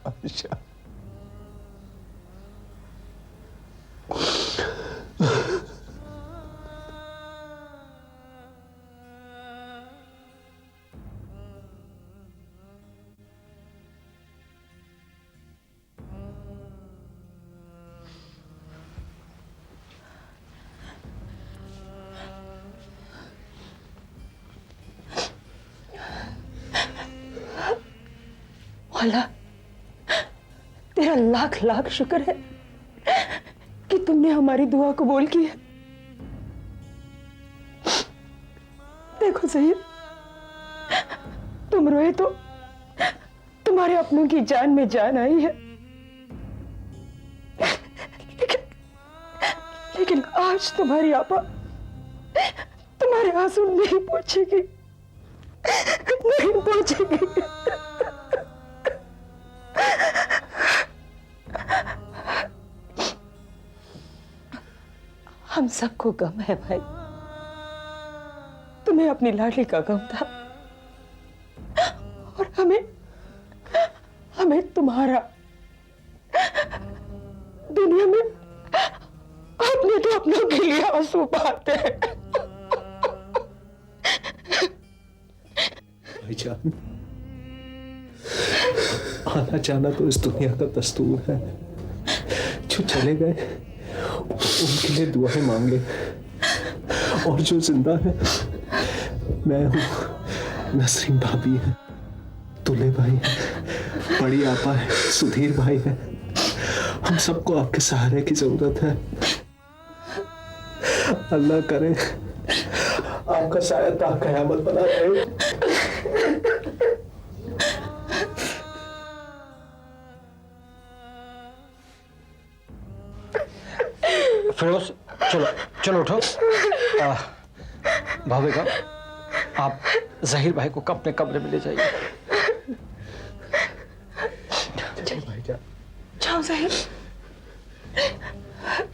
आयशा, अल्लाह तेरा लाख लाख शुक्र है कि तुमने हमारी दुआ कबूल की है। देखो ज़हीर, तुम रोए तो तुम्हारे अपनों की जान में जान आई है, लेकिन आज तुम्हारी आपा तुम्हारे आंसू नहीं पोंछेगी, नहीं पोंछेगी। हम सबको गम है भाई, तुम्हें अपनी लाडली का गम था और हमें तुम्हारा। दुनिया में अपने तो अपनों के लिए आंसू बहाते हैं। भाईजान, आना जाना तो इस दुनिया का दस्तूर है। जो चले गए उनके लिए दुआएं मांगे, और जो जिंदा है मैं हूं, नसरीन भाभी है, दुल्हे भाई है, बड़ी आपा है, सुधीर भाई है। हम सबको आपके सहारे की जरूरत है। अल्लाह करे आपका साया ता कयामत बना रहे। फिरोज, चलो चलो उठो। भावेगा, आप ज़हीर भाई को अपने कमरे में ले जाइए। जाओ ज़हीर,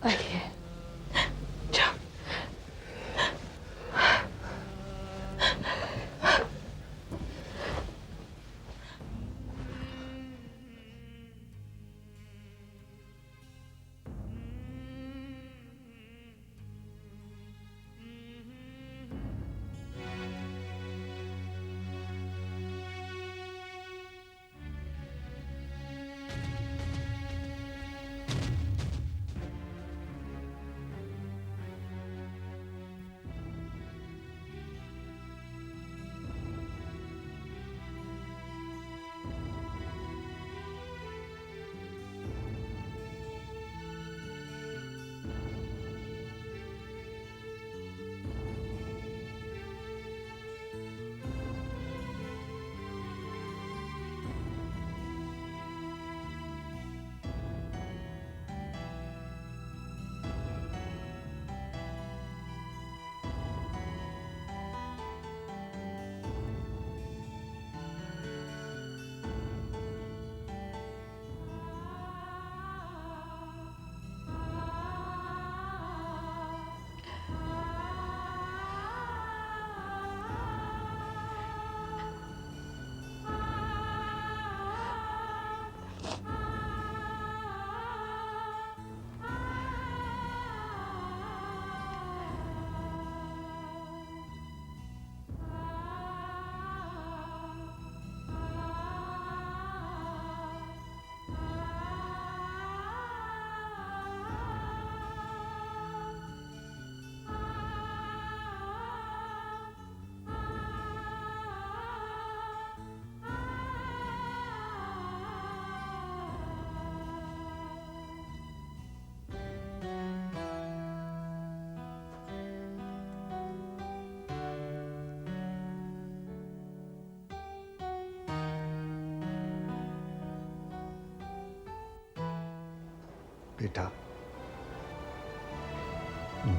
आइए, जाओ। बेटा,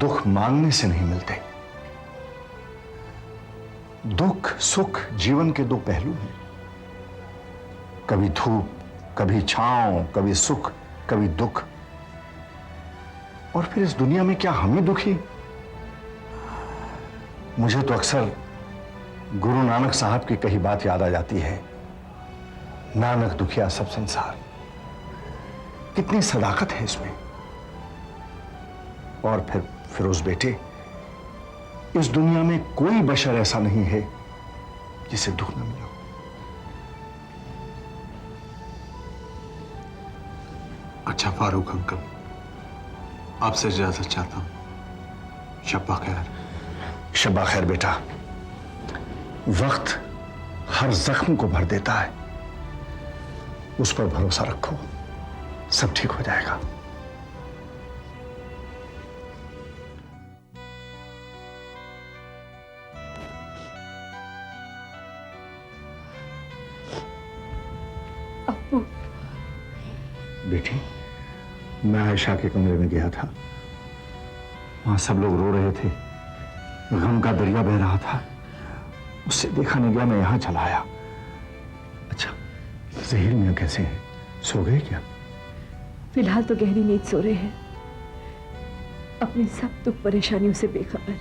दुख मांगने से नहीं मिलते। दुख सुख जीवन के दो पहलू हैं। कभी धूप, कभी छांव, कभी सुख, कभी दुख। और फिर इस दुनिया में क्या हम ही दुखी? मुझे तो अक्सर गुरु नानक साहब की कही बात याद आ जाती है, नानक दुखिया सब संसार। कितनी सदाकत है इसमें। और फिर फिरोज बेटे, इस दुनिया में कोई बशर ऐसा नहीं है जिसे दुख न मिला हो। अच्छा फारूक अंकल, आपसे इजाजत चाहता हूं। शब्बा खैर। शब्बा खैर बेटा। वक्त हर जख्म को भर देता है, उस पर भरोसा रखो, सब ठीक हो जाएगा। अब्बू, बेटी, मैं आयशा के कमरे में गया था। वहां सब लोग रो रहे थे, गम का दरिया बह रहा था। उससे देखा नहीं गया, मैं यहां चला आया। अच्छा, जहीर मियां कैसे हैं? सो गए क्या? फिलहाल तो गहरी नींद सो रहे हैं, अपनी सब दुख परेशानियों से बेखबर।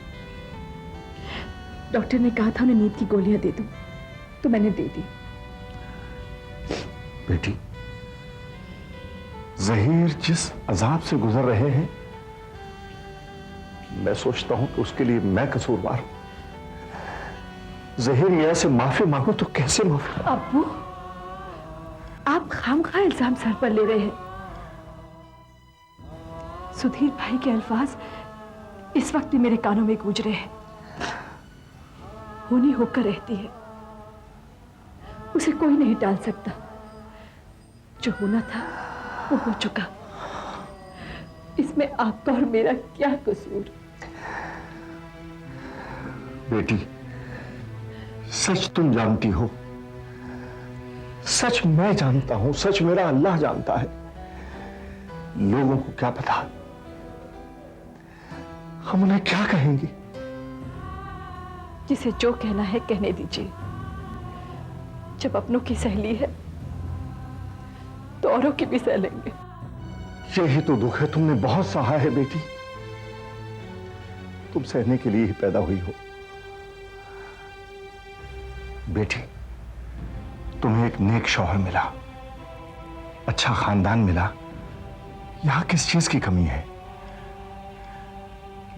डॉक्टर ने कहा था उन्हें नींद की गोलियां दे दूं, तो मैंने दे दी। बेटी, जहीर जिस अजाब से गुजर रहे हैं, मैं सोचता हूं कि उसके लिए मैं कसूरवार हूं। जहीर मियां से माफी मांगू तो कैसे माफी? अब्बू, आप खामखा इल्जाम सर पर ले रहे हैं। सुधीर भाई के अल्फाज इस वक्त भी मेरे कानों में गूंज रहे हैं। होनी होकर रहती है, उसे कोई नहीं टाल सकता। जो होना था वो हो चुका, इसमें आपका और मेरा क्या कसूर? बेटी, सच तुम जानती हो, सच मैं जानता हूं, सच मेरा अल्लाह जानता है। लोगों को क्या पता, हम उन्हें क्या कहेंगे? जिसे जो कहना है कहने दीजिए। जब अपनों की सहेली है तो औरों की भी सह लेंगे। यही तो दुख है, तुमने बहुत सहा है बेटी। तुम सहने के लिए ही पैदा हुई हो। बेटी, तुम्हें एक नेक शौहर मिला, अच्छा खानदान मिला, यहां किस चीज की कमी है?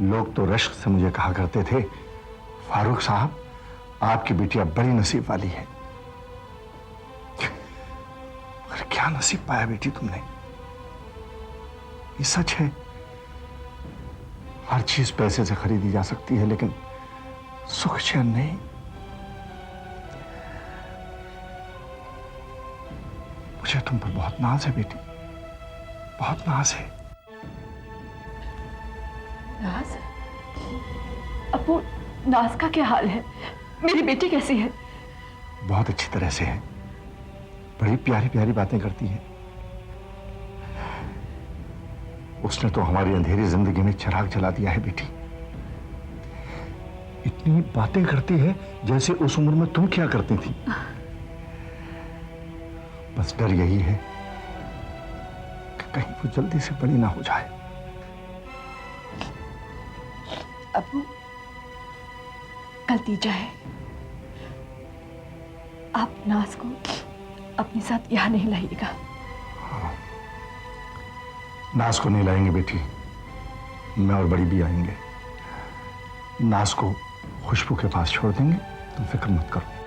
लोग तो रश्क से मुझे कहा करते थे, फारूक साहब, आपकी बिटिया बड़ी नसीब वाली है। मगर क्या नसीब पाया बेटी तुमने? ये सच है, हर चीज पैसे से खरीदी जा सकती है, लेकिन सुख चैन नहीं। मुझे तुम पर बहुत नाज है बेटी, बहुत नाज है। नाज? अब्बू, नाज का क्या हाल है? मेरी बेटी कैसी है? बहुत अच्छी तरह से है, बड़ी प्यारी प्यारी बातें करती है। उसने तो हमारी अंधेरी जिंदगी में चिराग जला दिया है बेटी। इतनी बातें करती है जैसे उस उम्र में तुम क्या करती थी। बस डर यही है कि कहीं वो जल्दी से बड़ी ना हो जाए। अब्बू, कल तीजा है, आप नाज को अपने साथ यहां नहीं लाइएगा। नाज को नहीं लाएंगे बेटी, मैं और बड़ी भी आएंगे। नाज को खुशबू के पास छोड़ देंगे, तुम फिक्र मत करो।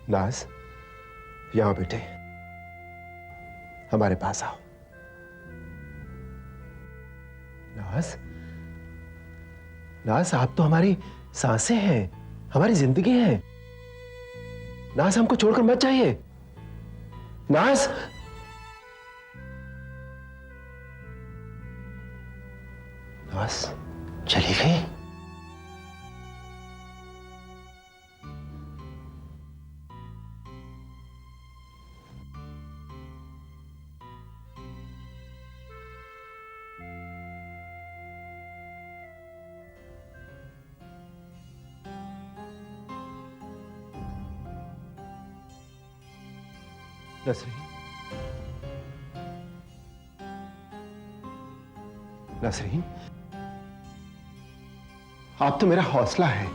नाज, यहां बेटे, हमारे पास आओ। नाज, नाज, आप तो हमारी सांसें हैं, हमारी जिंदगी है। नाज, हमको छोड़कर मत जाइए। नाज, नाज चली गई? नसरीन, नसरीन, आप तो मेरा हौसला है,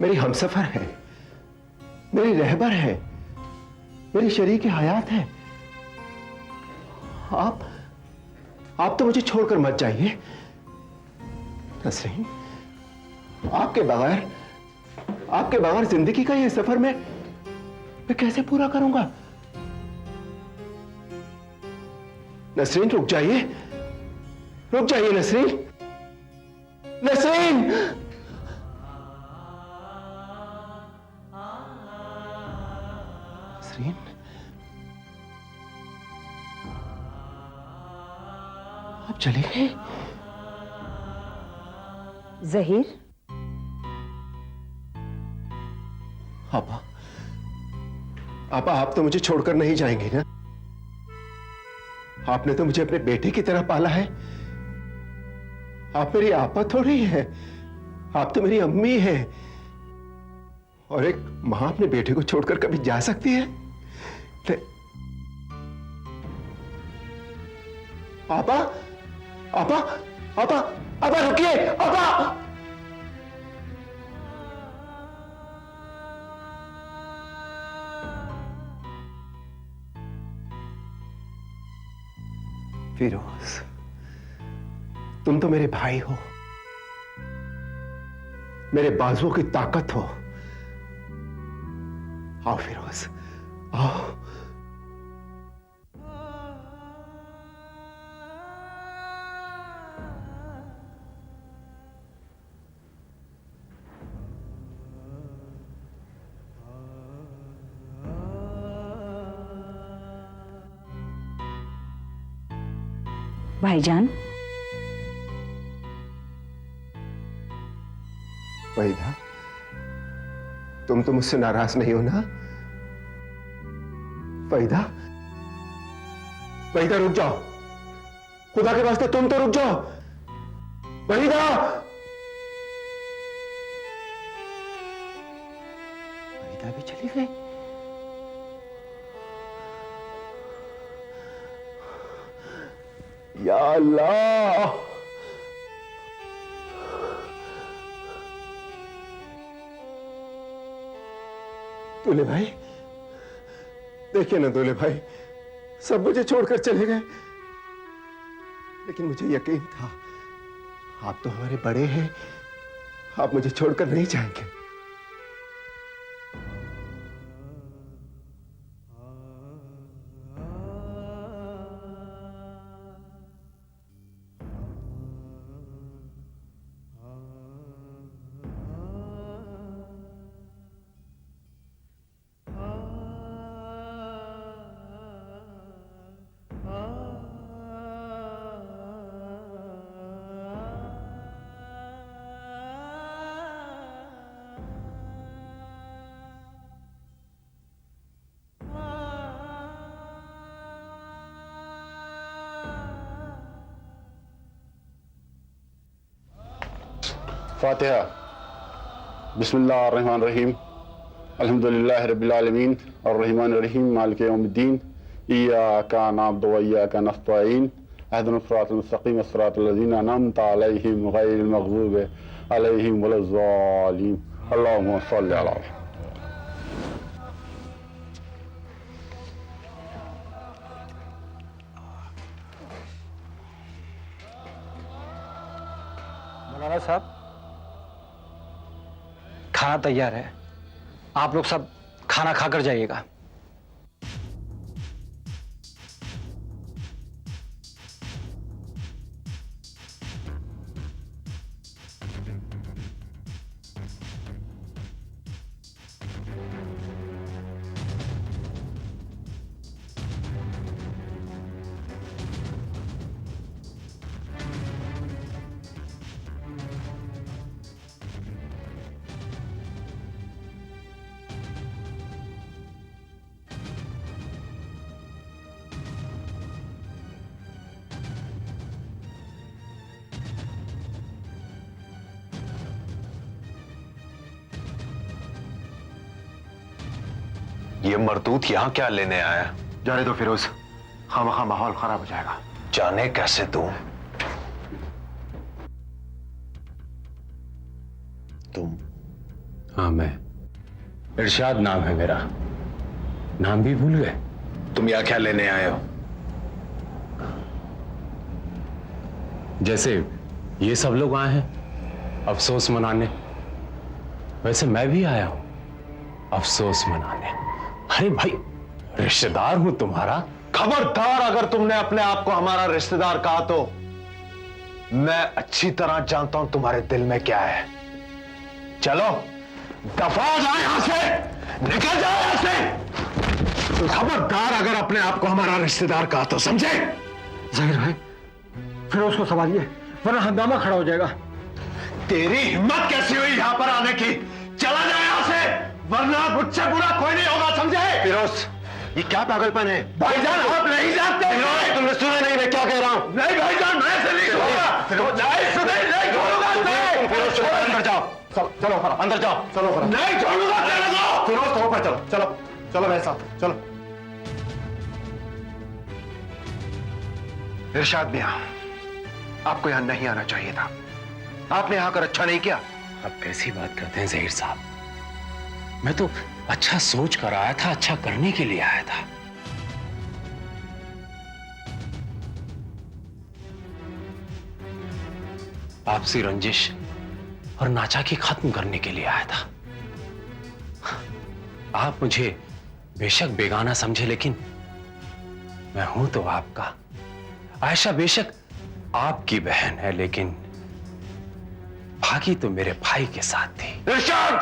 मेरी हमसफर है, मेरी रहबर है, मेरी शरीक हयात है। आप तो मुझे छोड़कर मत जाइए नसरीन। आपके बगैर जिंदगी का यह सफर मैं कैसे पूरा करूंगा? नसरीन, रुक जाइए नसरीन, नसरीन। नसरीन, आप चले गए? जहीर, आपा, आप तो मुझे छोड़कर नहीं जाएंगे ना? आपने तो मुझे अपने बेटे की तरह पाला है। आप मेरी आपा थोड़ी है, आप तो मेरी अम्मी हैं। और एक मां अपने बेटे को छोड़कर कभी जा सकती है? आपा, आपा, आपा, आपा रुकिए, आपा। फिरोज, तुम तो मेरे भाई हो, मेरे बाजुओं की ताकत हो। आओ फिरोज, आओ। भाईजान, वहीदा, तुम तो मुझसे नाराज नहीं हो ना? वहीदा, वहीदा रुक जाओ, खुदा के वास्ते तुम तो रुक जाओ। वहीदा, वहीदा भी चली गई। या अल्लाह, दूल्हे भाई, देखिए ना दूल्हे भाई, सब मुझे छोड़कर चले गए, लेकिन मुझे यकीन था आप तो हमारे बड़े हैं, आप मुझे छोड़कर नहीं जाएंगे। फातिहा। बिस्मिल्लाहिर्रहमानिर्रहीम। अल्हम्दुलिल्लाहि रब्बिल आलमीन अर्रहमानिर रहीम मालिक यौमिद्दीन इय्याका नअबुदु व इय्याका नस्तईन इहदिनस सिरातल मुस्तकीम सिरातल लज़ीना अनअमता अलैहिम गैरिल मग़ज़ूबि अलैहिम वलज़्ज़ालिन। अल्लाहुम्मा सल्लि अला। मौलाना साहब, खाना तैयार है, आप लोग सब खाना खाकर जाइएगा। ये मरदूत यहां क्या लेने आया? जाने दो फिरोज, खामखा माहौल खराब हो जाएगा। जाने कैसे तुम? हाँ, मैं इरशाद नाम है मेरा। नाम भी भूल गए? तुम यहाँ क्या लेने आए हो? जैसे ये सब लोग आए हैं अफसोस मनाने, वैसे मैं भी आया हूं अफसोस मनाने। अरे भाई, रिश्तेदार हूं तुम्हारा। खबरदार, अगर तुमने अपने आप को हमारा रिश्तेदार कहा तो मैं अच्छी तरह जानता हूं तुम्हारे दिल में क्या है। चलो दफा हो जाओ यहां से, निकल जाओ यहां से। खबरदार अगर अपने आप को हमारा रिश्तेदार कहा तो, समझे? जाहिर भाई, फिरोज को संभालिए वरना हंगामा खड़ा हो जाएगा। तेरी हिम्मत कैसी हुई यहां पर आने की? चला जाए यहां से, वरना मुझसे बुरा कोई नहीं होगा, समझे? फिरोज, ये क्या पागलपन है? भाईजान आप नहीं जानते। तुमने सुना नहीं मैं क्या कह रहा हूं? नहीं भाईजान, मैं से नहीं छोड़ूंगा। नहीं सुने, नहीं छोड़ूंगा। फिरोज अंदर जाओ, चलो अंदर जाओ, चलो नहीं छोड़ूंगा तेरे को। फिरोज तो ऊपर चलो, चलो चलो मेरे साथ चलो। इरशाद मियां, आपको यहां नहीं आना चाहिए था। आपने यहां आकर अच्छा नहीं किया। अब कैसी बात करते हैं जहीर साहब? मैं तो अच्छा सोच कर आया था, अच्छा करने के लिए आया था। आपसी रंजिश और नाचाकी खत्म करने के लिए आया था। आप मुझे बेशक बेगाना समझे, लेकिन मैं हूं तो आपका। आयशा बेशक आपकी बहन है, लेकिन भागी तो मेरे भाई के साथ थी। इरशाद,